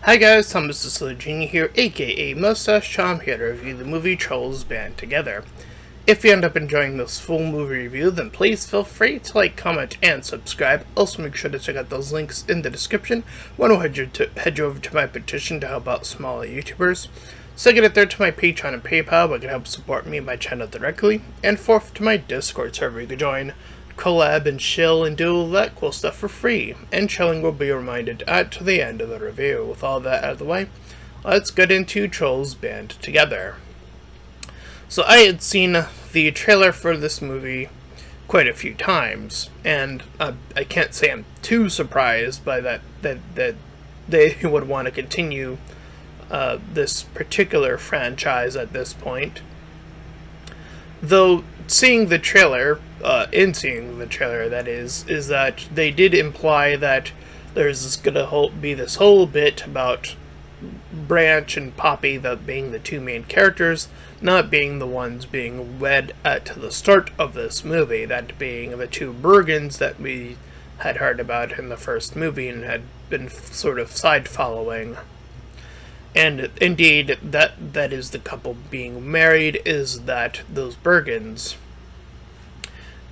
Hi guys, Thomas the Genie here, aka Mustached. I'm here to review the movie Trolls Band Together. If you end up enjoying this full movie review, then please feel free to like, comment, and subscribe. Also make sure to check out those links in the description. One will head you over to my petition to help out smaller YouTubers. Second and third to my Patreon and PayPal, where you can help support me and my channel directly. And fourth to my Discord server you can join, collab and chill and do all that cool stuff for free, and chilling will be reminded at the end of the review. With all that out of the way, let's get into Trolls Band Together. So I had seen the trailer for this movie quite a few times, and I can't say I'm too surprised by that they would want to continue this particular franchise at this point. Though seeing the trailer, that is that they did imply that there's gonna be this whole bit about Branch and Poppy, that being the two main characters, not being the ones being wed at the start of this movie, that being the two Bergens that we had heard about in the first movie and had been sort of side following. And indeed, that is the couple being married, is that those Bergens.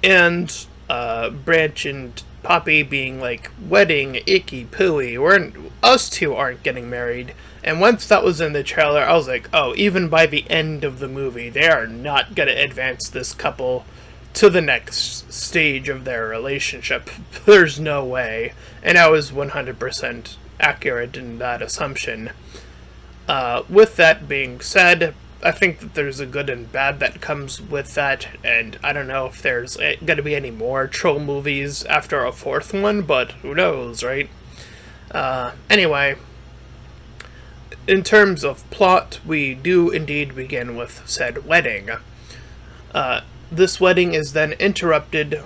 And Branch and Poppy being like, wedding, icky pooey, us two aren't getting married. And once that was in the trailer, I was like, oh, even by the end of the movie, they are not going to advance this couple to the next stage of their relationship. There's no way. And I was 100% accurate in that assumption. With that being said, I think that there's a good and bad that comes with that, and I don't know if there's going to be any more troll movies after a fourth one, but who knows, right? Anyway, in terms of plot, we do indeed begin with said wedding. This wedding is then interrupted.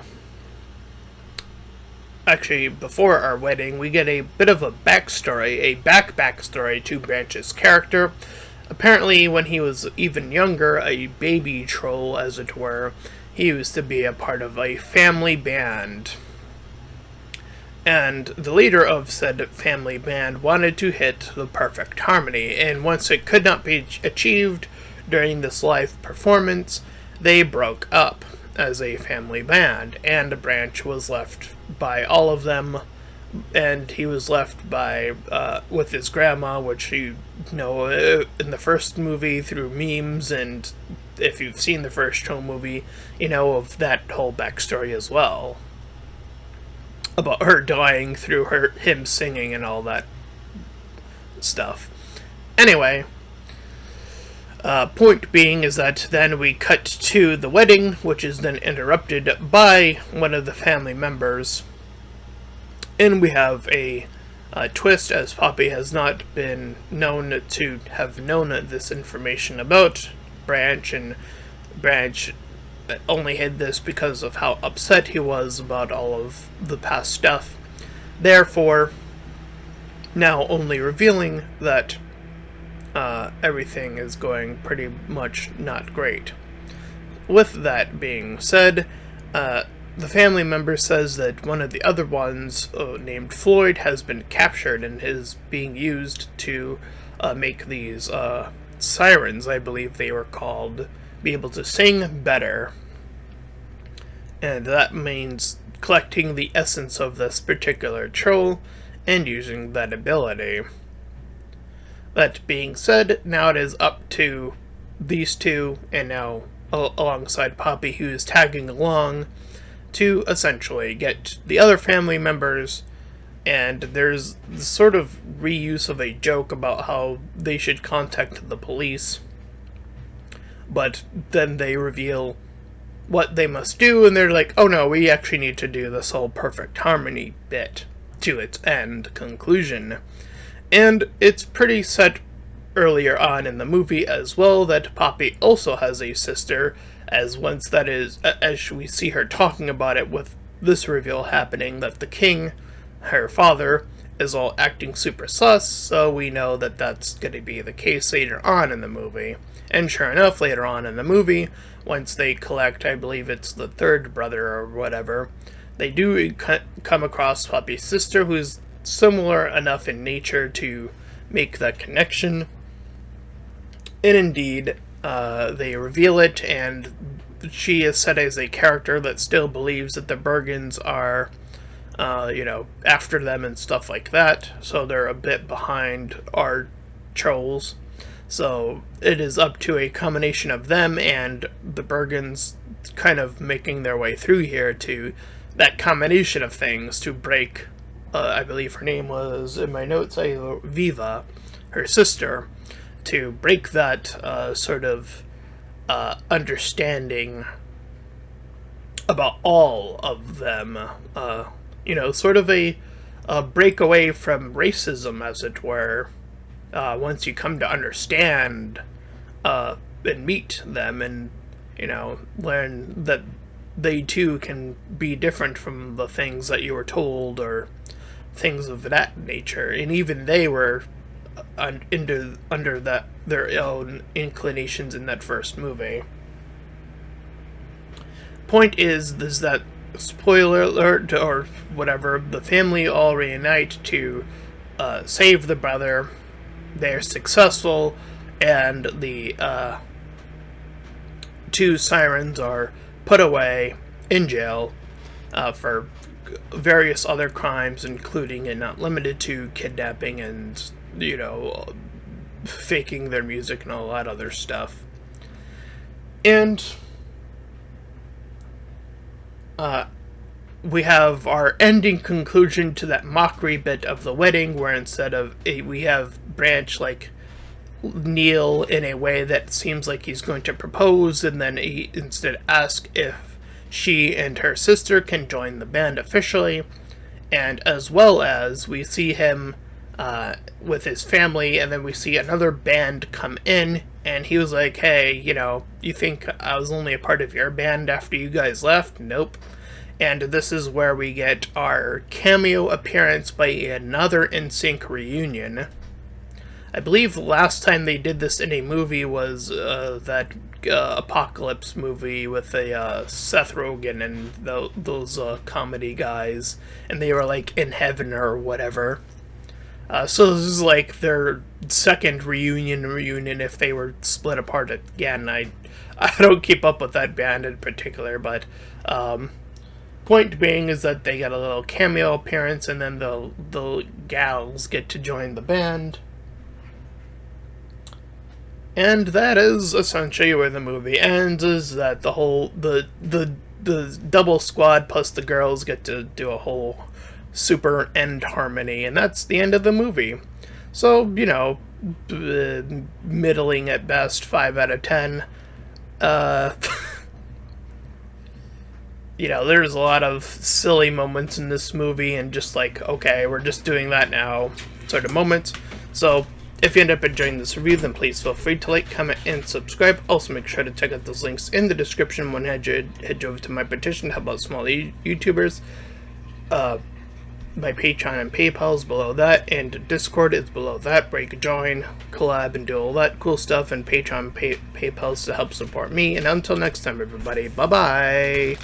Actually, before our wedding, we get a bit of a backstory, a backstory to Branch's character. Apparently, when he was even younger, a baby troll, as it were, he used to be a part of a family band. And the leader of said family band wanted to hit the perfect harmony, and once it could not be achieved during this live performance, they broke up as a family band, and Branch was left by all of them, and he was left by with his grandma, which you know in the first movie through memes, and if you've seen the first Troll movie, you know of that whole backstory as well, about her dying through him singing and all that stuff. Anyway, point being is that then we cut to the wedding, which is then interrupted by one of the family members. And we have a twist, as Poppy has not been known to have known this information about Branch, and Branch only hid this because of how upset he was about all of the past stuff. Therefore, now only revealing that everything is going pretty much not great. With that being said, the family member says that one of the other ones, named Floyd, has been captured and is being used to make these sirens, I believe they were called, be able to sing better. And that means collecting the essence of this particular troll and using that ability. That being said, now it is up to these two, and now alongside Poppy, who is tagging along, to essentially get the other family members. And there's this sort of reuse of a joke about how they should contact the police, but then they reveal what they must do, and they're like, oh no, we actually need to do this whole perfect harmony bit to its end conclusion. And it's pretty set earlier on in the movie as well that Poppy also has a sister, as once that is, as we see her talking about it with this reveal happening, that the king, her father, is all acting super sus, so we know that that's going to be the case later on in the movie. And sure enough, later on in the movie, once they collect, I believe it's the third brother or whatever, they do come across Poppy's sister, who's similar enough in nature to make that connection. And indeed, they reveal it, and she is set as a character that still believes that the Bergens are, after them and stuff like that. So they're a bit behind our trolls. So it is up to a combination of them and the Bergens kind of making their way through here to that combination of things to break, I believe her name was, in my notes, Viva, her sister, to break that sort of understanding about all of them. Sort of a breakaway from racism, as it were, once you come to understand and meet them and, learn that they too can be different from the things that you were told or things of that nature. And even they were under that their own inclinations in that first movie. Point is that, spoiler alert or whatever, the family all reunite to save the brother. They're successful, and the two sirens are put away in jail for various other crimes, including and not limited to kidnapping and, faking their music and all that other stuff. And we have our ending conclusion to that mockery bit of the wedding, where instead of we have Branch kneel in a way that seems like he's going to propose, and then he instead ask if she and her sister can join the band officially, and as well as we see him with his family, and then we see another band come in, and he was like, hey, you think I was only a part of your band after you guys left? Nope. And this is where we get our cameo appearance by another NSYNC reunion. I believe the last time they did this in a movie was that Apocalypse movie with Seth Rogen and those comedy guys, and they were like in heaven or whatever. So this is like their second reunion if they were split apart again. I don't keep up with that band in particular, but point being is that they get a little cameo appearance, and then the gals get to join the band. And that is essentially where the movie ends, is that the whole the double squad plus the girls get to do a whole super end harmony, and that's the end of the movie. So, middling at best, 5 out of 10. There's a lot of silly moments in this movie, and just like, okay, we're just doing that now sort of moments. So if you end up enjoying this review, then please feel free to like, comment, and subscribe. Also, make sure to check out those links in the description when head over to my petition to help out small YouTubers. My Patreon and PayPal is below that, and Discord is below that, where you can join, collab, and do all that cool stuff, and Patreon and PayPal to help support me. And until next time, everybody, bye-bye!